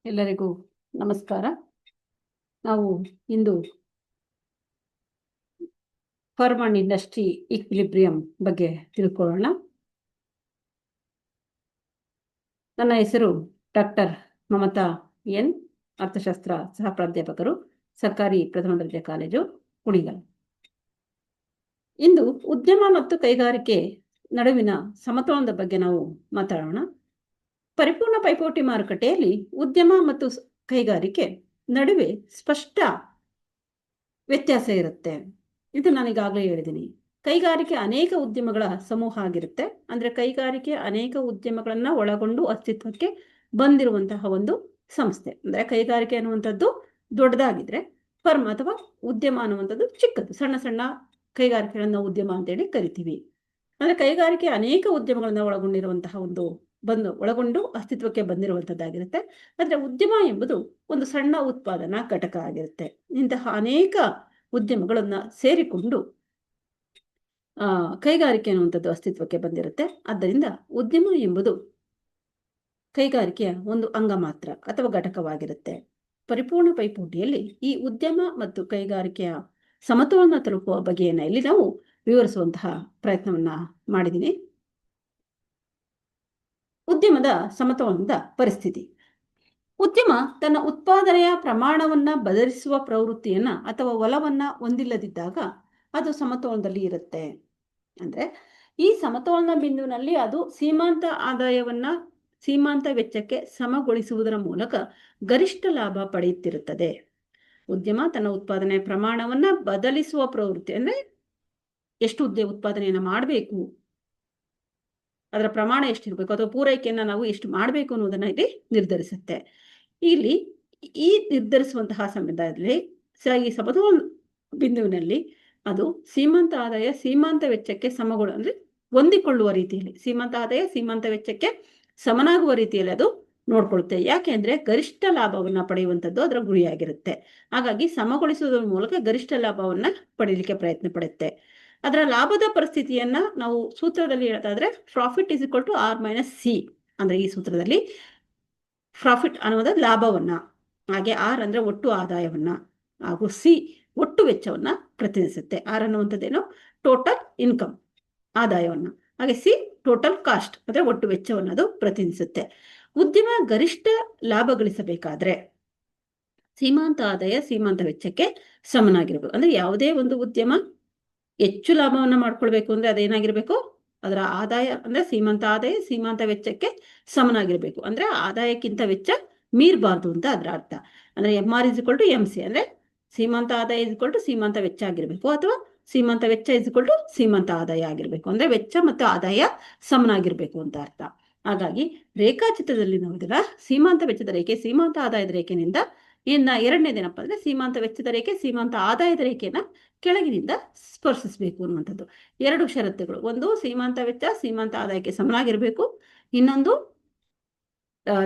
ಎಲ್ಲರಿಗೂ ನಮಸ್ಕಾರ. ನಾವು ಇಂದು ಫರ್ಮ್ ಅಂಡ್ ಇಂಡಸ್ಟ್ರಿ ಈಕ್ವಿಲಿಬ್ರಿಯಂ ಬಗ್ಗೆ ತಿಳ್ಕೊಳ್ಳೋಣ. ನನ್ನ ಹೆಸರು ಡಾಕ್ಟರ್ ಮಮತಾ ಎನ್, ಅರ್ಥಶಾಸ್ತ್ರ ಸಹ ಪ್ರಾಧ್ಯಾಪಕರು, ಸರ್ಕಾರಿ ಪ್ರಥಮ ದರ್ಜೆ ಕಾಲೇಜು, ಕುಣಿಗಲ್. ಇಂದು ಉದ್ಯಮ ಮತ್ತು ಕೈಗಾರಿಕೆ ನಡುವಿನ ಸಮತೋಲನದ ಬಗ್ಗೆ ನಾವು ಮಾತಾಡೋಣ. ಪರಿಪೂರ್ಣ ಪೈಪೋಟಿ ಮಾರುಕಟ್ಟೆಯಲ್ಲಿ ಉದ್ಯಮ ಮತ್ತು ಕೈಗಾರಿಕೆ ನಡುವೆ ಸ್ಪಷ್ಟ ವ್ಯತ್ಯಾಸ ಇರುತ್ತೆ. ಇದು ನಾನೀಗಾಗಲೇ ಹೇಳಿದ್ದೀನಿ. ಕೈಗಾರಿಕೆ ಅನೇಕ ಉದ್ಯಮಗಳ ಸಮೂಹ ಆಗಿರುತ್ತೆ. ಅಂದರೆ ಕೈಗಾರಿಕೆ ಅನೇಕ ಉದ್ಯಮಗಳನ್ನ ಒಳಗೊಂಡು ಅಸ್ತಿತ್ವಕ್ಕೆ ಬಂದಿರುವಂತಹ ಒಂದು ಸಂಸ್ಥೆ. ಅಂದರೆ ಕೈಗಾರಿಕೆ ಅನ್ನುವಂಥದ್ದು ದೊಡ್ಡದಾಗಿದ್ರೆ ಫರ್ಮ್ ಅಥವಾ ಉದ್ಯಮ ಅನ್ನುವಂಥದ್ದು ಚಿಕ್ಕದು, ಸಣ್ಣ ಸಣ್ಣ ಕೈಗಾರಿಕೆಗಳನ್ನ ಉದ್ಯಮ ಅಂತೇಳಿ ಕರಿತೀವಿ. ಅಂದರೆ ಕೈಗಾರಿಕೆ ಅನೇಕ ಉದ್ಯಮಗಳನ್ನ ಒಳಗೊಂಡಿರುವಂತಹ ಒಳಗೊಂಡು ಅಸ್ತಿತ್ವಕ್ಕೆ ಬಂದಿರುವಂಥದ್ದಾಗಿರುತ್ತೆ. ಆದರೆ ಉದ್ಯಮ ಎಂಬುದು ಒಂದು ಸಣ್ಣ ಉತ್ಪಾದನಾ ಘಟಕ ಆಗಿರುತ್ತೆ. ಇಂತಹ ಅನೇಕ ಉದ್ಯಮಗಳನ್ನ ಸೇರಿಕೊಂಡು ಕೈಗಾರಿಕೆ ಅನ್ನುವಂಥದ್ದು ಅಸ್ತಿತ್ವಕ್ಕೆ ಬಂದಿರುತ್ತೆ. ಆದ್ದರಿಂದ ಉದ್ಯಮ ಎಂಬುದು ಕೈಗಾರಿಕೆಯ ಒಂದು ಅಂಗ ಮಾತ್ರ ಅಥವಾ ಘಟಕವಾಗಿರುತ್ತೆ. ಪರಿಪೂರ್ಣ ಪೈಪೋಟಿಯಲ್ಲಿ ಈ ಉದ್ಯಮ ಮತ್ತು ಕೈಗಾರಿಕೆಯ ಸಮತೋಲನ ತಲುಪುವ ಬಗೆಯನ್ನ ಇಲ್ಲಿ ನಾವು ವಿವರಿಸುವಂತಹ ಪ್ರಯತ್ನವನ್ನ ಮಾಡಿದ್ದೀನಿ. ಉದ್ಯಮದ ಸಮತೋಲನದ ಪರಿಸ್ಥಿತಿ. ಉದ್ಯಮ ತನ್ನ ಉತ್ಪಾದನೆಯ ಪ್ರಮಾಣವನ್ನ ಬದಲಿಸುವ ಪ್ರವೃತ್ತಿಯನ್ನ ಅಥವಾ ಒಲವನ್ನ ಹೊಂದಿಲ್ಲದಿದ್ದಾಗ ಅದು ಸಮತೋಲನದಲ್ಲಿ ಇರುತ್ತೆ. ಅಂದ್ರೆ ಈ ಸಮತೋಲನ ಬಿಂದುವಿನಲ್ಲಿ ಅದು ಸೀಮಾಂತ ಆದಾಯವನ್ನ ಸೀಮಾಂತ ವೆಚ್ಚಕ್ಕೆ ಸಮಗೊಳಿಸುವುದರ ಮೂಲಕ ಗರಿಷ್ಠ ಲಾಭ ಪಡೆಯುತ್ತಿರುತ್ತದೆ. ಉದ್ಯಮ ತನ್ನ ಉತ್ಪಾದನೆಯ ಪ್ರಮಾಣವನ್ನ ಬದಲಿಸುವ ಪ್ರವೃತ್ತಿ, ಅಂದ್ರೆ ಎಷ್ಟು ಉತ್ಪಾದನೆಯನ್ನ ಮಾಡಬೇಕು, ಅದರ ಪ್ರಮಾಣ ಎಷ್ಟಿರ್ಬೇಕು ಅಥವಾ ಪೂರೈಕೆಯನ್ನ ನಾವು ಎಷ್ಟು ಮಾಡಬೇಕು ಅನ್ನೋದನ್ನ ಇಲ್ಲಿ ನಿರ್ಧರಿಸುತ್ತೆ. ಇಲ್ಲಿ ಈ ನಿರ್ಧರಿಸುವಂತಹ ಸಮಯದಲ್ಲಿ ಈ ಸಮತೋಲನ ಬಿಂದುವಿನಲ್ಲಿ ಅದು ಸೀಮಾಂತ ಆದಾಯ ಸೀಮಾಂತ ವೆಚ್ಚಕ್ಕೆ ಅಂದ್ರೆ ಹೊಂದಿಕೊಳ್ಳುವ ರೀತಿಯಲ್ಲಿ, ಸೀಮಾಂತ ಆದಾಯ ಸೀಮಾಂತ ವೆಚ್ಚಕ್ಕೆ ಸಮನಾಗುವ ರೀತಿಯಲ್ಲಿ ಅದು ನೋಡ್ಕೊಳ್ಳುತ್ತೆ. ಯಾಕೆ ಅಂದ್ರೆ ಗರಿಷ್ಠ ಲಾಭವನ್ನ ಪಡೆಯುವಂಥದ್ದು ಅದರ ಗುರಿಯಾಗಿರುತ್ತೆ. ಹಾಗಾಗಿ ಸಮಗೊಳಿಸುವುದರ ಮೂಲಕ ಗರಿಷ್ಠ ಲಾಭವನ್ನ ಪಡೆಯಲಿಕ್ಕೆ ಪ್ರಯತ್ನ ಪಡುತ್ತೆ. ಅದರ ಲಾಭದ ಪರಿಸ್ಥಿತಿಯನ್ನ ನಾವು ಸೂತ್ರದಲ್ಲಿ ಹೇಳೋದಾದ್ರೆ profit is equal to R minus C. ಅಂದ್ರೆ ಈ ಸೂತ್ರದಲ್ಲಿ ಪ್ರಾಫಿಟ್ ಅನ್ನೋದು ಲಾಭವನ್ನ, ಹಾಗೆ ಆರ್ ಅಂದ್ರೆ ಒಟ್ಟು ಆದಾಯವನ್ನ, ಹಾಗೂ ಸಿ ಒಟ್ಟು ವೆಚ್ಚವನ್ನ ಪ್ರತಿನಿಧಿಸುತ್ತೆ. ಆರ್ ಅನ್ನುವಂಥದ್ದೇನು ಟೋಟಲ್ ಇನ್ಕಮ್, ಆದಾಯವನ್ನ, ಹಾಗೆ ಸಿ ಟೋಟಲ್ ಕಾಸ್ಟ್ ಅಂದ್ರೆ ಒಟ್ಟು ವೆಚ್ಚವನ್ನ ಅದು ಪ್ರತಿನಿಧಿಸುತ್ತೆ. ಉದ್ಯಮ ಗರಿಷ್ಠ ಲಾಭ ಗಳಿಸಬೇಕಾದ್ರೆ ಸೀಮಾಂತ ಆದಾಯ ಸೀಮಾಂತ ವೆಚ್ಚಕ್ಕೆ ಸಮನಾಗಿರ್ಬೇಕು. ಅಂದ್ರೆ ಯಾವುದೇ ಒಂದು ಉದ್ಯಮ ಹೆಚ್ಚು ಲಾಭವನ್ನ ಮಾಡ್ಕೊಳ್ಬೇಕು ಅಂದ್ರೆ ಅದೇನಾಗಿರ್ಬೇಕು, ಅದರ ಆದಾಯ ಅಂದ್ರೆ ಸೀಮಾಂತ ಆದಾಯ ಸೀಮಾಂತ ವೆಚ್ಚಕ್ಕೆ ಸಮನಾಗಿರ್ಬೇಕು. ಅಂದ್ರೆ ಆದಾಯಕ್ಕಿಂತ ವೆಚ್ಚ ಮೀರಬಾರ್ದು ಅಂತ ಅದರ ಅರ್ಥ. ಅಂದ್ರೆ MR is equal to MC, ಅಂದ್ರೆ ಸೀಮಾಂತ ಆದಾಯ ಇಸ್ ಈಕ್ವಲ್ ಟು ಸೀಮಾಂತ ವೆಚ್ಚ ಆಗಿರ್ಬೇಕು, ಅಥವಾ ಸೀಮಾಂತ ವೆಚ್ಚ ಇಸ್ ಈಕ್ವಲ್ ಟು ಸೀಮಾಂತ ಆದಾಯ ಆಗಿರ್ಬೇಕು. ಅಂದ್ರೆ ವೆಚ್ಚ ಮತ್ತು ಆದಾಯ ಸಮನಾಗಿರ್ಬೇಕು ಅಂತ ಅರ್ಥ. ಹಾಗಾಗಿ ರೇಖಾಚಿತ್ರದಲ್ಲಿ ನೋಡಿದ್ರೆ ಸೀಮಾಂತ ವೆಚ್ಚದ ರೇಖೆ ಸೀಮಾಂತ ಆದಾಯದ ರೇಖೆನಿಂದ ಎರಡನೇದೇನಪ್ಪ ಅಂದ್ರೆ ಸೀಮಾಂತ ವೆಚ್ಚದ ರೇಖೆ ಸೀಮಾಂತ ಆದಾಯದ ರೇಖೆನ ಕೆಳಗಿನಿಂದ ಸ್ಪರ್ಶಿಸಬೇಕು ಅನ್ನುವಂಥದ್ದು. ಎರಡು ಷರತ್ತುಗಳು, ಒಂದು ಸೀಮಾಂತ ವೆಚ್ಚ ಸೀಮಾಂತ ಆದಾಯಕ್ಕೆ ಸಮನಾಗಿರ್ಬೇಕು, ಇನ್ನೊಂದು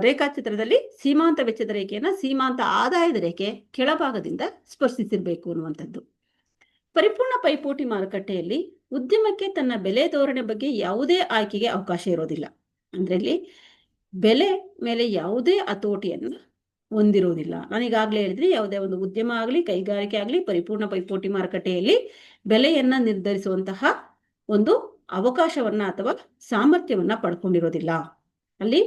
ರೇಖಾಚಿತ್ರದಲ್ಲಿ ಸೀಮಾಂತ ವೆಚ್ಚದ ರೇಖೆಯನ್ನ ಸೀಮಾಂತ ಆದಾಯದ ರೇಖೆ ಕೆಳಭಾಗದಿಂದ ಸ್ಪರ್ಶಿಸಿರ್ಬೇಕು ಅನ್ನುವಂಥದ್ದು. ಪರಿಪೂರ್ಣ ಪೈಪೋಟಿ ಮಾರುಕಟ್ಟೆಯಲ್ಲಿ ಉದ್ಯಮಕ್ಕೆ ತನ್ನ ಬೆಲೆ ಧೋರಣೆ ಬಗ್ಗೆ ಯಾವುದೇ ಆಯ್ಕೆಗೆ ಅವಕಾಶ ಇರೋದಿಲ್ಲ. ಅಂದ್ರೆ ಇಲ್ಲಿ ಬೆಲೆ ಮೇಲೆ ಯಾವುದೇ ಹತೋಟಿಯನ್ನು ಹೊಂದಿರುವುದಿಲ್ಲ. ನಾನೀಗಾಗಲೇ ಹೇಳಿದ್ರೆ ಯಾವುದೇ ಒಂದು ಉದ್ಯಮ ಆಗಲಿ ಕೈಗಾರಿಕೆ ಆಗಲಿ ಪರಿಪೂರ್ಣ ಪೈಪೋಟಿ ಮಾರುಕಟ್ಟೆಯಲ್ಲಿ ಬೆಲೆಯನ್ನ ನಿರ್ಧರಿಸುವಂತಹ ಒಂದು ಅವಕಾಶವನ್ನ ಅಥವಾ ಸಾಮರ್ಥ್ಯವನ್ನ ಪಡ್ಕೊಂಡಿರೋದಿಲ್ಲ. ಅಲ್ಲಿ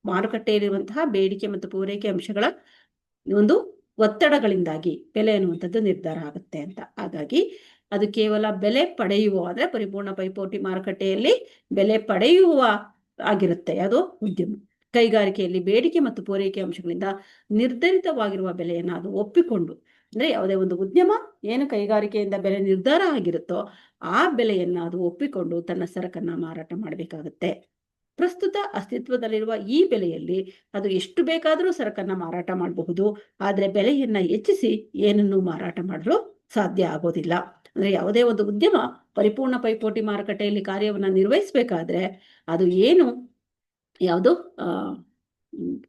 ಮಾರುಕಟ್ಟೆಯಲ್ಲಿರುವಂತಹ ಬೇಡಿಕೆ ಮತ್ತು ಪೂರೈಕೆ ಅಂಶಗಳ ಒಂದು ಒತ್ತಡಗಳಿಂದಾಗಿ ಬೆಲೆ ಅನ್ನುವಂಥದ್ದು ನಿರ್ಧಾರ ಆಗುತ್ತೆ ಅಂತ. ಹಾಗಾಗಿ ಅದು ಕೇವಲ ಬೆಲೆ ಪಡೆಯುವ, ಅಂದ್ರೆ ಪರಿಪೂರ್ಣ ಪೈಪೋಟಿ ಮಾರುಕಟ್ಟೆಯಲ್ಲಿ ಬೆಲೆ ಪಡೆಯುವ ಆಗಿರುತ್ತೆ ಅದು ಉದ್ಯಮ. ಕೈಗಾರಿಕೆಯಲ್ಲಿ ಬೇಡಿಕೆ ಮತ್ತು ಪೂರೈಕೆ ಅಂಶಗಳಿಂದ ನಿರ್ಧರಿತವಾಗಿರುವ ಬೆಲೆಯನ್ನು ಅದು ಒಪ್ಪಿಕೊಂಡು, ಅಂದ್ರೆ ಯಾವುದೇ ಒಂದು ಉದ್ಯಮ ಏನು ಕೈಗಾರಿಕೆಯಿಂದ ಬೆಲೆ ನಿರ್ಧಾರ ಆಗಿರುತ್ತೋ ಆ ಬೆಲೆಯನ್ನ ಅದು ಒಪ್ಪಿಕೊಂಡು ತನ್ನ ಸರಕನ್ನ ಮಾರಾಟ ಮಾಡಬೇಕಾಗುತ್ತೆ. ಪ್ರಸ್ತುತ ಅಸ್ತಿತ್ವದಲ್ಲಿರುವ ಈ ಬೆಲೆಯಲ್ಲಿ ಅದು ಎಷ್ಟು ಬೇಕಾದರೂ ಸರಕನ್ನ ಮಾರಾಟ ಮಾಡಬಹುದು, ಆದ್ರೆ ಬೆಲೆಯನ್ನ ಹೆಚ್ಚಿಸಿ ಏನನ್ನು ಮಾರಾಟ ಮಾಡಲು ಸಾಧ್ಯ ಆಗೋದಿಲ್ಲ. ಅಂದ್ರೆ ಯಾವುದೇ ಒಂದು ಉದ್ಯಮ ಪರಿಪೂರ್ಣ ಪೈಪೋಟಿ ಮಾರುಕಟ್ಟೆಯಲ್ಲಿ ಕಾರ್ಯವನ್ನ ನಿರ್ವಹಿಸಬೇಕಾದ್ರೆ ಅದು ಯಾವುದು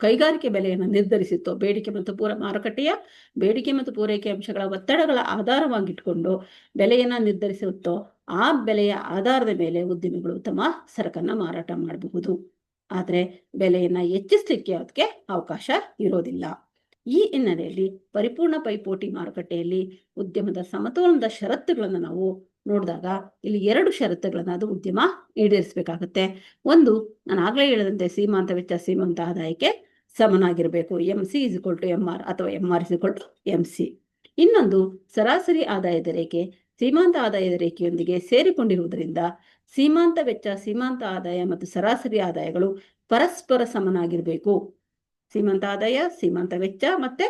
ಕೈಗಾರಿಕೆ ಬೆಲೆಯನ್ನು ನಿರ್ಧರಿಸುತ್ತೋ, ಬೇಡಿಕೆ ಮತ್ತು ಮಾರುಕಟ್ಟೆಯ ಬೇಡಿಕೆ ಮತ್ತು ಪೂರೈಕೆ ಅಂಶಗಳ ಒತ್ತಡಗಳ ಆಧಾರವಾಗಿಟ್ಕೊಂಡು ಬೆಲೆಯನ್ನ ನಿರ್ಧರಿಸುತ್ತೋ ಆ ಬೆಲೆಯ ಆಧಾರದ ಮೇಲೆ ಉದ್ಯಮಿಗಳು ತಮ್ಮ ಸರಕನ್ನ ಮಾರಾಟ ಮಾಡಬಹುದು. ಆದರೆ ಬೆಲೆಯನ್ನು ಹೆಚ್ಚಿಸಲಿಕ್ಕೆ ಅದಕ್ಕೆ ಅವಕಾಶ ಇರೋದಿಲ್ಲ. ಈ ಹಿನ್ನೆಲೆಯಲ್ಲಿ ಪರಿಪೂರ್ಣ ಪೈಪೋಟಿ ಮಾರುಕಟ್ಟೆಯಲ್ಲಿ ಉದ್ಯಮದ ಸಮತೋಲನದ ಷರತ್ತುಗಳನ್ನು ನಾವು ನೋಡಿದಾಗ ಇಲ್ಲಿ 2 ಷರತ್ತುಗಳನ್ನು ಅದು ಉದ್ಯಮ ಈಡೇರಿಸಬೇಕಾಗುತ್ತೆ. ಒಂದು, ನಾನು ಆಗಲೇ ಹೇಳಿದಂತೆ ಸೀಮಾಂತ ವೆಚ್ಚ ಸೀಮಾಂತ ಆದಾಯಕ್ಕೆ ಸಮನಾಗಿರಬೇಕು, MC = MR ಅಥವಾ MR = MC. ಇನ್ನೊಂದು, ಸರಾಸರಿ ಆದಾಯದ ರೇಖೆ ಸೀಮಾಂತ ಆದಾಯದ ರೇಖೆಯೊಂದಿಗೆ ಸೇರಿಕೊಂಡಿರುವುದರಿಂದ ಸೀಮಾಂತ ವೆಚ್ಚ ಸೀಮಾಂತ ಆದಾಯ ಮತ್ತು ಸರಾಸರಿ ಆದಾಯಗಳು ಪರಸ್ಪರ ಸಮನಾಗಿರಬೇಕು. ಸೀಮಾಂತ ಆದಾಯ, ಸೀಮಾಂತ ವೆಚ್ಚ ಮತ್ತೆ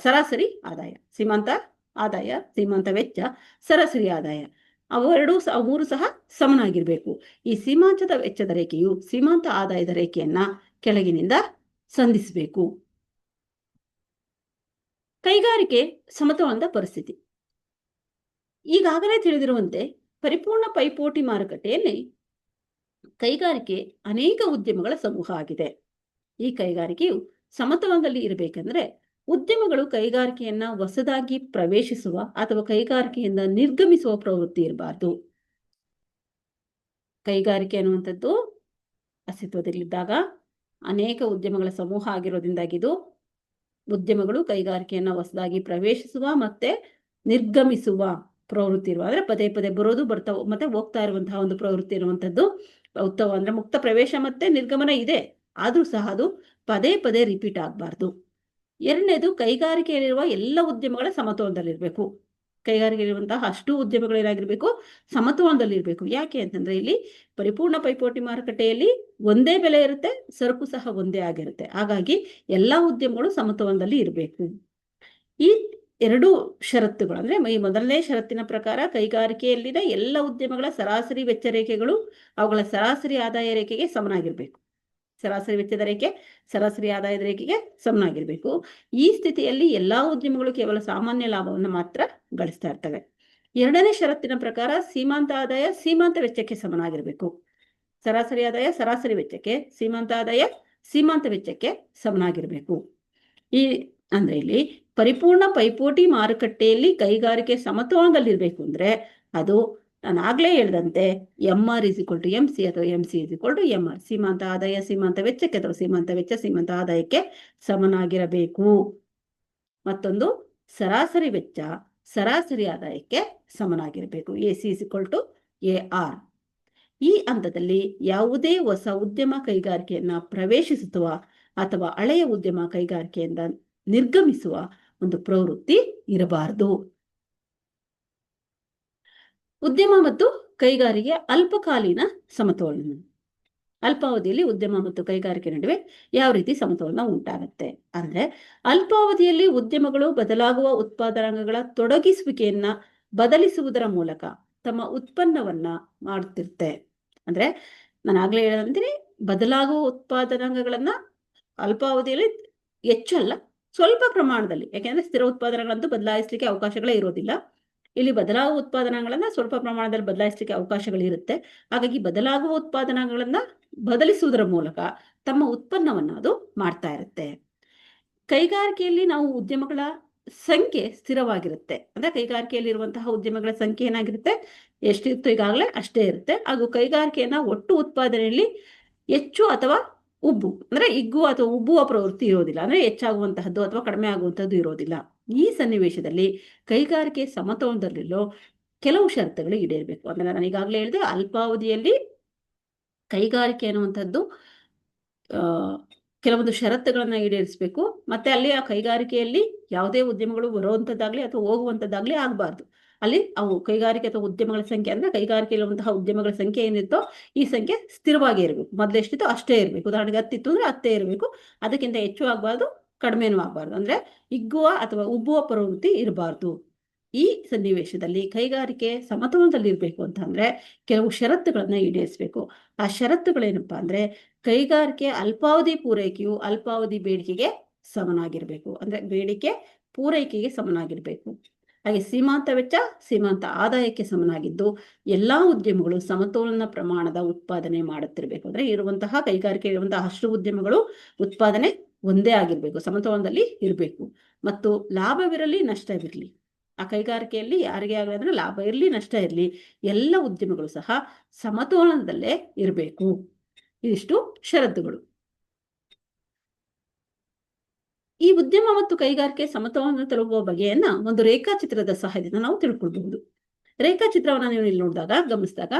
ಸರಾಸರಿ ಆದಾಯ, ಸೀಮಾಂತ ಆದಾಯ, ಸೀಮಾಂತ ವೆಚ್ಚ, ಸರಾಸರಿ ಆದಾಯ ಮೂರು ಸಹ ಸಮನಾಗಿರಬೇಕು. ಈ ಸೀಮಾಂತದ ವೆಚ್ಚದ ರೇಖೆಯು ಸೀಮಾಂತ ಆದಾಯದ ರೇಖೆಯನ್ನ ಕೆಳಗಿನಿಂದ ಸಂಧಿಸಬೇಕು. ಕೈಗಾರಿಕೆ ಸಮತೋಲನದ ಪರಿಸ್ಥಿತಿ. ಈಗಾಗಲೇ ತಿಳಿದಿರುವಂತೆ ಪರಿಪೂರ್ಣ ಪೈಪೋಟಿ ಮಾರುಕಟ್ಟೆಯಲ್ಲಿ ಕೈಗಾರಿಕೆ ಅನೇಕ ಉದ್ಯಮಗಳ ಸಮೂಹ ಆಗಿದೆ. ಈ ಕೈಗಾರಿಕೆಯು ಸಮತೋಲನದಲ್ಲಿ ಇರಬೇಕೆಂದ್ರೆ ಉದ್ಯಮಗಳು ಕೈಗಾರಿಕೆಯನ್ನ ಹೊಸದಾಗಿ ಪ್ರವೇಶಿಸುವ ಅಥವಾ ಕೈಗಾರಿಕೆಯಿಂದ ನಿರ್ಗಮಿಸುವ ಪ್ರವೃತ್ತಿ ಇರಬಾರ್ದು. ಕೈಗಾರಿಕೆ ಅನ್ನುವಂಥದ್ದು ಅಸ್ತಿತ್ವದಲ್ಲಿದ್ದಾಗ ಅನೇಕ ಉದ್ಯಮಗಳ ಸಮೂಹ ಆಗಿರೋದ್ರಿಂದಾಗಿದ್ದು ಉದ್ಯಮಗಳು ಕೈಗಾರಿಕೆಯನ್ನ ಹೊಸದಾಗಿ ಪ್ರವೇಶಿಸುವ ಮತ್ತೆ ನಿರ್ಗಮಿಸುವ ಪ್ರವೃತ್ತಿ ಇರುವ, ಅಂದ್ರೆ ಪದೇ ಪದೇ ಬರೋದು ಬರ್ತಾ ಮತ್ತೆ ಹೋಗ್ತಾ ಇರುವಂತಹ ಒಂದು ಪ್ರವೃತ್ತಿ ಇರುವಂತದ್ದು ಉತ್ತಮ. ಅಂದ್ರೆ ಮುಕ್ತ ಪ್ರವೇಶ ಮತ್ತೆ ನಿರ್ಗಮನ ಇದೆ, ಆದ್ರೂ ಸಹ ಅದು ಪದೇ ಪದೇ ರಿಪೀಟ್ ಆಗಬಾರ್ದು. ಎರಡನೇದು, ಕೈಗಾರಿಕೆಯಲ್ಲಿರುವ ಎಲ್ಲ ಉದ್ಯಮಗಳ ಸಮತೋಲನದಲ್ಲಿರ್ಬೇಕು. ಕೈಗಾರಿಕೆಯಲ್ಲಿರುವಂತಹ ಅಷ್ಟು ಉದ್ಯಮಗಳು ಏನಾಗಿರ್ಬೇಕು, ಸಮತೋಲನದಲ್ಲಿರ್ಬೇಕು. ಯಾಕೆ ಅಂತಂದ್ರೆ ಇಲ್ಲಿ ಪರಿಪೂರ್ಣ ಪೈಪೋಟಿ ಮಾರುಕಟ್ಟೆಯಲ್ಲಿ ಒಂದೇ ಬೆಲೆ ಇರುತ್ತೆ, ಸರಕು ಸಹ ಒಂದೇ ಆಗಿರುತ್ತೆ. ಹಾಗಾಗಿ ಎಲ್ಲಾ ಉದ್ಯಮಗಳು ಸಮತೋಲನದಲ್ಲಿ ಇರಬೇಕು. ಈ 2 ಷರತ್ತುಗಳು ಅಂದ್ರೆ ಈ ಮೊದಲನೇ ಷರತ್ತಿನ ಪ್ರಕಾರ ಕೈಗಾರಿಕೆಯಲ್ಲಿನ ಎಲ್ಲ ಉದ್ಯಮಗಳ ಸರಾಸರಿ ವೆಚ್ಚ ರೇಖೆಗಳು ಅವುಗಳ ಸರಾಸರಿ ಆದಾಯ ರೇಖೆಗೆ ಸಮನಾಗಿರ್ಬೇಕು. ಸರಾಸರಿ ವೆಚ್ಚದ ರೇಖೆ ಸರಾಸರಿ ಆದಾಯದ ರೇಖೆಗೆ ಸಮನಾಗಿರ್ಬೇಕು. ಈ ಸ್ಥಿತಿಯಲ್ಲಿ ಎಲ್ಲಾ ಉದ್ಯಮಗಳು ಕೇವಲ ಸಾಮಾನ್ಯ ಲಾಭವನ್ನು ಮಾತ್ರ ಗಳಿಸ್ತಾ ಇರ್ತವೆ. ಎರಡನೇ ಷರತ್ತಿನ ಪ್ರಕಾರ ಸೀಮಾಂತ ಆದಾಯ ಸೀಮಾಂತ ವೆಚ್ಚಕ್ಕೆ ಸಮನಾಗಿರ್ಬೇಕು. ಸರಾಸರಿ ಆದಾಯ ಸರಾಸರಿ ವೆಚ್ಚಕ್ಕೆ, ಸೀಮಾಂತ ಆದಾಯ ಸೀಮಾಂತ ವೆಚ್ಚಕ್ಕೆ ಸಮನಾಗಿರ್ಬೇಕು. ಅಂದ್ರೆ ಇಲ್ಲಿ ಪರಿಪೂರ್ಣ ಪೈಪೋಟಿ ಮಾರುಕಟ್ಟೆಯಲ್ಲಿ ಕೈಗಾರಿಕೆ ಸಮತೋಲನದಲ್ಲಿರ್ಬೇಕು ಅಂದ್ರೆ ಅದು ನಾನು ಆಗ್ಲೇ ಹೇಳಿದಂತೆ MR = MC ಅಥವಾ MC = MR, ಸೀಮಾಂತ ಆದಾಯ ಸೀಮಾಂತ ವೆಚ್ಚಕ್ಕೆ ಅಥವಾ ಸೀಮಾಂತ ವೆಚ್ಚ ಸೀಮಾಂತ ಆದಾಯಕ್ಕೆ ಸಮನಾಗಿರಬೇಕು. ಮತ್ತೊಂದು, ಸರಾಸರಿ ವೆಚ್ಚ ಸರಾಸರಿ ಆದಾಯಕ್ಕೆ ಸಮನಾಗಿರಬೇಕು, AC = AR. ಈ ಹಂತದಲ್ಲಿ ಯಾವುದೇ ಹೊಸ ಉದ್ಯಮ ಕೈಗಾರಿಕೆಯನ್ನ ಪ್ರವೇಶಿಸುವ ಅಥವಾ ಹಳೆಯ ಉದ್ಯಮ ಕೈಗಾರಿಕೆಯಿಂದ ನಿರ್ಗಮಿಸುವ ಒಂದು ಪ್ರವೃತ್ತಿ ಇರಬಾರದು. ಉದ್ಯಮ ಮತ್ತು ಕೈಗಾರಿಕೆ ಅಲ್ಪಕಾಲೀನ ಸಮತೋಲನ. ಅಲ್ಪಾವಧಿಯಲ್ಲಿ ಉದ್ಯಮ ಮತ್ತು ಕೈಗಾರಿಕೆ ನಡುವೆ ಯಾವ ರೀತಿ ಸಮತೋಲನ ಉಂಟಾಗುತ್ತೆ ಅಂದ್ರೆ, ಅಲ್ಪಾವಧಿಯಲ್ಲಿ ಉದ್ಯಮಗಳು ಬದಲಾಗುವ ಉತ್ಪಾದನಾಂಗಗಳ ತೊಡಗಿಸುವಿಕೆಯನ್ನ ಬದಲಿಸುವುದರ ಮೂಲಕ ತಮ್ಮ ಉತ್ಪನ್ನವನ್ನ ಮಾಡುತ್ತಿರುತ್ತೆ. ಅಂದ್ರೆ ನಾನು ಆಗ್ಲೇ ಹೇಳಂತೀನಿ, ಬದಲಾಗುವ ಉತ್ಪಾದನಾಂಗಗಳನ್ನ ಅಲ್ಪಾವಧಿಯಲ್ಲಿ ಹೆಚ್ಚಲ್ಲ, ಸ್ವಲ್ಪ ಪ್ರಮಾಣದಲ್ಲಿ, ಯಾಕೆಂದ್ರೆ ಸ್ಥಿರ ಉತ್ಪಾದನೆಗಳಂತೂ ಬದಲಾಯಿಸಲಿಕ್ಕೆ ಅವಕಾಶಗಳೇ ಇರೋದಿಲ್ಲ. ಇಲ್ಲಿ ಬದಲಾಗುವ ಉತ್ಪಾದನಾಂಗಗಳನ್ನ ಸ್ವಲ್ಪ ಪ್ರಮಾಣದಲ್ಲಿ ಬದಲಾಯಿಸಲಿಕ್ಕೆ ಅವಕಾಶಗಳಿರುತ್ತೆ. ಹಾಗಾಗಿ ಬದಲಾಗುವ ಉತ್ಪಾದನಾಂಗಗಳನ್ನ ಬದಲಿಸುವುದರ ಮೂಲಕ ತಮ್ಮ ಉತ್ಪನ್ನವನ್ನ ಅದು ಮಾಡ್ತಾ ಇರುತ್ತೆ. ಕೈಗಾರಿಕೆಯಲ್ಲಿ ನಾವು ಉದ್ಯಮಗಳ ಸಂಖ್ಯೆ ಸ್ಥಿರವಾಗಿರುತ್ತೆ. ಅಂದ್ರೆ ಕೈಗಾರಿಕೆಯಲ್ಲಿರುವಂತಹ ಉದ್ಯಮಗಳ ಸಂಖ್ಯೆ ಏನಾಗಿರುತ್ತೆ, ಎಷ್ಟಿತ್ತು ಈಗಾಗಲೇ ಅಷ್ಟೇ ಇರುತ್ತೆ. ಹಾಗೂ ಕೈಗಾರಿಕೆಯನ್ನ ಒಟ್ಟು ಉತ್ಪಾದನೆಯಲ್ಲಿ ಹೆಚ್ಚು ಅಥವಾ ಅಂದ್ರೆ ಹಿಗ್ಗುವ ಅಥವಾ ಉಬ್ಬುವ ಪ್ರವೃತ್ತಿ ಇರೋದಿಲ್ಲ. ಅಂದ್ರೆ ಹೆಚ್ಚಾಗುವಂತಹದ್ದು ಅಥವಾ ಕಡಿಮೆ ಆಗುವಂತಹದ್ದು ಇರೋದಿಲ್ಲ. ಈ ಸನ್ನಿವೇಶದಲ್ಲಿ ಕೈಗಾರಿಕೆ ಸಮತೋಲನದಲ್ಲಿರೋ ಕೆಲವು ಷರತ್ತುಗಳು ಈಡೇರಬೇಕು. ಅಂದ್ರೆ ನಾನು ಈಗಾಗಲೇ ಹೇಳಿದೆ, ಅಲ್ಪಾವಧಿಯಲ್ಲಿ ಕೈಗಾರಿಕೆ ಅನ್ನುವಂಥದ್ದು ಕೆಲವೊಂದು ಷರತ್ತುಗಳನ್ನ ಈಡೇರಿಸಬೇಕು. ಮತ್ತೆ ಅಲ್ಲಿ ಆ ಕೈಗಾರಿಕೆಯಲ್ಲಿ ಯಾವುದೇ ಉದ್ಯಮಗಳು ಬರುವಂತದ್ದಾಗ್ಲಿ ಅಥವಾ ಹೋಗುವಂತದ್ದಾಗ್ಲಿ ಆಗಬಾರ್ದು. ಅಲ್ಲಿ ಅವು ಕೈಗಾರಿಕೆ ಅಥವಾ ಉದ್ಯಮಗಳ ಸಂಖ್ಯೆ ಅಂದ್ರೆ ಕೈಗಾರಿಕೆ ಇರುವಂತಹ ಉದ್ಯಮಗಳ ಸಂಖ್ಯೆ ಏನಿತ್ತೋ ಈ ಸಂಖ್ಯೆ ಸ್ಥಿರವಾಗಿ ಇರಬೇಕು. ಮೊದಲು ಎಷ್ಟಿತ್ತೋ ಅಷ್ಟೇ ಇರಬೇಕು. ಉದಾಹರಣೆಗೆ 10 ಇತ್ತು ಅಂದ್ರೆ 10 ಇರಬೇಕು, ಅದಕ್ಕಿಂತ ಹೆಚ್ಚು ಆಗಬಾರ್ದು, ಕಡಿಮೆನೂ ಆಗಬಾರ್ದು. ಅಂದ್ರೆ ಹಿಗ್ಗುವ ಅಥವಾ ಉಬ್ಬುವ ಪ್ರವೃತ್ತಿ ಇರಬಾರ್ದು. ಈ ಸನ್ನಿವೇಶದಲ್ಲಿ ಕೈಗಾರಿಕೆ ಸಮತೋಲನದಲ್ಲಿ ಇರಬೇಕು ಅಂತಂದ್ರೆ ಕೆಲವು ಷರತ್ತುಗಳನ್ನ ಈಡೇರಿಸಬೇಕು. ಆ ಷರತ್ತುಗಳೇನಪ್ಪಾ ಅಂದ್ರೆ, ಕೈಗಾರಿಕೆ ಅಲ್ಪಾವಧಿ ಪೂರೈಕೆಯು ಅಲ್ಪಾವಧಿ ಬೇಡಿಕೆಗೆ ಸಮನಾಗಿರ್ಬೇಕು. ಅಂದ್ರೆ ಬೇಡಿಕೆ ಪೂರೈಕೆಗೆ ಸಮನಾಗಿರ್ಬೇಕು. ಹಾಗೆ ಸೀಮಾಂತ ವೆಚ್ಚ ಸೀಮಾಂತ ಆದಾಯಕ್ಕೆ ಸಮನಾಗಿದ್ದು ಎಲ್ಲಾ ಉದ್ಯಮಗಳು ಸಮತೋಲನ ಪ್ರಮಾಣದ ಉತ್ಪಾದನೆ ಮಾಡುತ್ತಿರಬೇಕು. ಅಂದ್ರೆ ಇರುವಂತಹ ಕೈಗಾರಿಕೆ ಇರುವಂತಹ ಅಷ್ಟು ಉದ್ಯಮಗಳು ಉತ್ಪಾದನೆ ಒಂದೇ ಆಗಿರ್ಬೇಕು, ಸಮತೋಲನದಲ್ಲಿ ಇರಬೇಕು. ಮತ್ತು ಲಾಭವಿರಲಿ ನಷ್ಟವಿರಲಿ, ಆ ಕೈಗಾರಿಕೆಯಲ್ಲಿ ಯಾರಿಗೆ ಆಗಲಿ ಅಂದ್ರೆ ಲಾಭ ಇರಲಿ ನಷ್ಟ ಇರಲಿ, ಎಲ್ಲ ಉದ್ಯಮಗಳು ಸಹ ಸಮತೋಲನದಲ್ಲೇ ಇರಬೇಕು. ಇದಿಷ್ಟು ಷರತ್ತುಗಳು. ಈ ಉದ್ಯಮ ಮತ್ತು ಕೈಗಾರಿಕೆ ಸಮತೋಲನ ತಲುಪುವ ಬಗೆಯನ್ನ ಒಂದು ರೇಖಾಚಿತ್ರದ ಸಹಾಯದಿಂದ ನಾವು ತಿಳ್ಕೊಳ್ಬಹುದು. ರೇಖಾಚಿತ್ರವನ್ನು ನೀವು ಇಲ್ಲಿ ನೋಡಿದಾಗ ಗಮನಿಸಿದಾಗ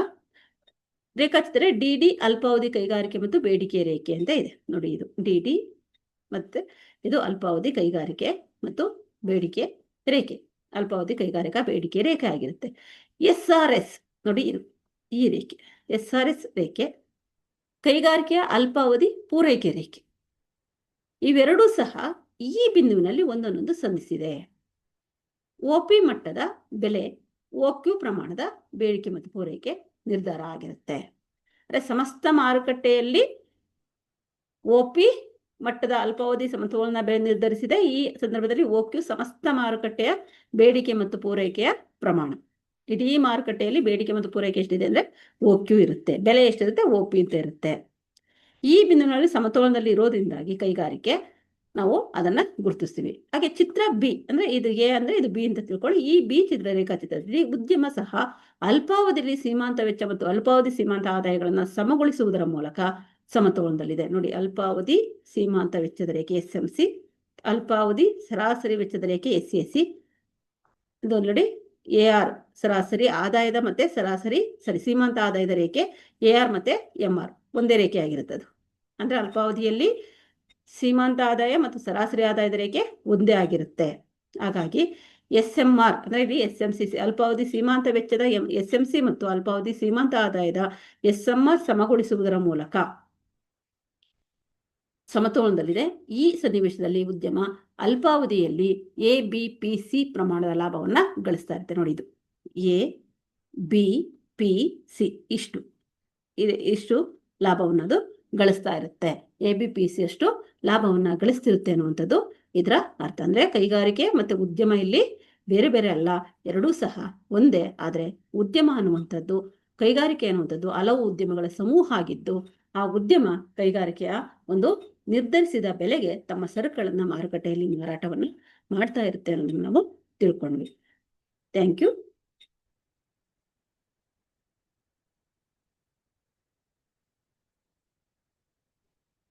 ರೇಖಾಚಿತ್ರ ಡಿ ಅಲ್ಪಾವಧಿ ಕೈಗಾರಿಕೆ ಮತ್ತು ಬೇಡಿಕೆ ರೇಖೆ ಅಂತ ಇದೆ ನೋಡಿ. ಇದು ಡಿ ಮತ್ತೆ ಇದು ಅಲ್ಪಾವಧಿ ಕೈಗಾರಿಕೆ ಮತ್ತು ಬೇಡಿಕೆ ರೇಖೆ, ಅಲ್ಪಾವಧಿ ಕೈಗಾರಿಕಾ ಬೇಡಿಕೆ ರೇಖೆ ಆಗಿರುತ್ತೆ. SRS ನೋಡಿ, ಇದು ಈ ರೇಖೆ SRS ರೇಖೆ ಕೈಗಾರಿಕೆಯ ಅಲ್ಪಾವಧಿ ಪೂರೈಕೆ ರೇಖೆ. ಇವೆರಡೂ ಸಹ ಈ ಬಿಂದುವಿನಲ್ಲಿ ಒಂದನ್ನೊಂದು ಸಂಧಿಸಿದೆ. OP ಮಟ್ಟದ ಬೆಲೆ OQ ಪ್ರಮಾಣದ ಬೇಡಿಕೆ ಮತ್ತು ಪೂರೈಕೆ ನಿರ್ಧಾರ ಆಗಿರುತ್ತೆ. ಅಂದರೆ ಸಮಸ್ತ ಮಾರುಕಟ್ಟೆಯಲ್ಲಿ OP ಮಟ್ಟದ ಅಲ್ಪಾವಧಿ ಸಮತೋಲನ ಬೆಲೆ ನಿರ್ಧರಿಸಿದೆ. ಈ ಸಂದರ್ಭದಲ್ಲಿ OQ ಸಮಸ್ತ ಮಾರುಕಟ್ಟೆಯ ಬೇಡಿಕೆ ಮತ್ತು ಪೂರೈಕೆಯ ಪ್ರಮಾಣ. ಇಡೀ ಮಾರುಕಟ್ಟೆಯಲ್ಲಿ ಬೇಡಿಕೆ ಮತ್ತು ಪೂರೈಕೆ ಎಷ್ಟಿದೆ ಅಂದರೆ OQ ಇರುತ್ತೆ, ಬೆಲೆ ಎಷ್ಟಿರುತ್ತೆ OP ಅಂತ ಇರುತ್ತೆ. ಈ ಬಿಂದುವಿನಲ್ಲಿ ಸಮತೋಲನದಲ್ಲಿ ಇರೋದ್ರಿಂದಾಗಿ ಕೈಗಾರಿಕೆ ನಾವು ಅದನ್ನ ಗುರುತಿಸ್ತೀವಿ. ಹಾಗೆ ಚಿತ್ರ ಬಿ ಅಂದ್ರೆ ಇದು ಎ ಅಂದ್ರೆ ಇದು ಬಿ ಅಂತ ತಿಳ್ಕೊಳ್ಳಿ. ಈ ಬಿ ಚಿತ್ರ ರೇಖಾಚಿತ್ರದಲ್ಲಿ ಉದ್ಯಮ ಸಹ ಅಲ್ಪಾವಧಿಯಲ್ಲಿ ಸೀಮಾಂತ ವೆಚ್ಚ ಮತ್ತು ಅಲ್ಪಾವಧಿ ಸೀಮಾಂತ ಆದಾಯಗಳನ್ನು ಸಮಗೊಳಿಸುವುದರ ಮೂಲಕ ಸಮತೋಲನದಲ್ಲಿದೆ. ನೋಡಿ, ಅಲ್ಪಾವಧಿ ಸೀಮಾಂತ ವೆಚ್ಚದ ರೇಖೆ SMC, ಅಲ್ಪಾವಧಿ ಸರಾಸರಿ ವೆಚ್ಚದ ರೇಖೆ SAC, ಇದು ನೋಡಿ AR ಸರಾಸರಿ ಆದಾಯದ ಮತ್ತೆ ಸೀಮಾಂತ ಆದಾಯದ ರೇಖೆ AR ಮತ್ತೆ MR ಒಂದೇ ರೇಖೆ ಆಗಿರುತ್ತೆ. ಅದು ಅಂದ್ರೆ ಅಲ್ಪಾವಧಿಯಲ್ಲಿ ಸೀಮಾಂತ ಆದಾಯ ಮತ್ತು ಸರಾಸರಿ ಆದಾಯದ ರೇಖೆ ಒಂದೇ ಆಗಿರುತ್ತೆ. ಹಾಗಾಗಿ SMR ಅಂದ್ರೆ ಇಲ್ಲಿ SMC ಅಲ್ಪಾವಧಿ ಸೀಮಾಂತ ವೆಚ್ಚದ SMC ಮತ್ತು ಅಲ್ಪಾವಧಿ ಸೀಮಾಂತ ಆದಾಯದ SMR ಸಮಗೊಳಿಸುವುದರ ಮೂಲಕ ಸಮತೋಲನದಲ್ಲಿದೆ. ಈ ಸನ್ನಿವೇಶದಲ್ಲಿ ಉದ್ಯಮ ಅಲ್ಪಾವಧಿಯಲ್ಲಿ ABPC ಪ್ರಮಾಣದ ಲಾಭವನ್ನ ಗಳಿಸ್ತಾ ಇರುತ್ತೆ. ನೋಡಿ, ಇದು ABPC ಇಷ್ಟು ಲಾಭವನ್ನು ಅದು ಗಳಿಸ್ತಾ ಇರುತ್ತೆ. ABPC ಅಷ್ಟು ಲಾಭವನ್ನ ಗಳಿಸ್ತಿರುತ್ತೆ ಅನ್ನುವಂಥದ್ದು ಇದರ ಅರ್ಥ. ಅಂದ್ರೆ ಕೈಗಾರಿಕೆ ಮತ್ತೆ ಉದ್ಯಮ ಇಲ್ಲಿ ಬೇರೆ ಬೇರೆ ಅಲ್ಲ, ಎರಡೂ ಸಹ ಒಂದೇ. ಆದರೆ ಉದ್ಯಮ ಅನ್ನುವಂಥದ್ದು, ಕೈಗಾರಿಕೆ ಅನ್ನುವಂಥದ್ದು ಹಲವು ಉದ್ಯಮಗಳ ಸಮೂಹ ಆಗಿದ್ದು, ಆ ಉದ್ಯಮ ಕೈಗಾರಿಕೆಯ ಒಂದು ನಿರ್ಧರಿಸಿದ ಬೆಲೆಗೆ ತಮ್ಮ ಸರಕುಗಳನ್ನ ಮಾರುಕಟ್ಟೆಯಲ್ಲಿ ಮಾರಾಟವನ್ನು ಮಾಡ್ತಾ ಇರುತ್ತೆ ಅನ್ನೋದನ್ನು ನಾವು ತಿಳ್ಕೊಂಡ್ವಿ. Thank you.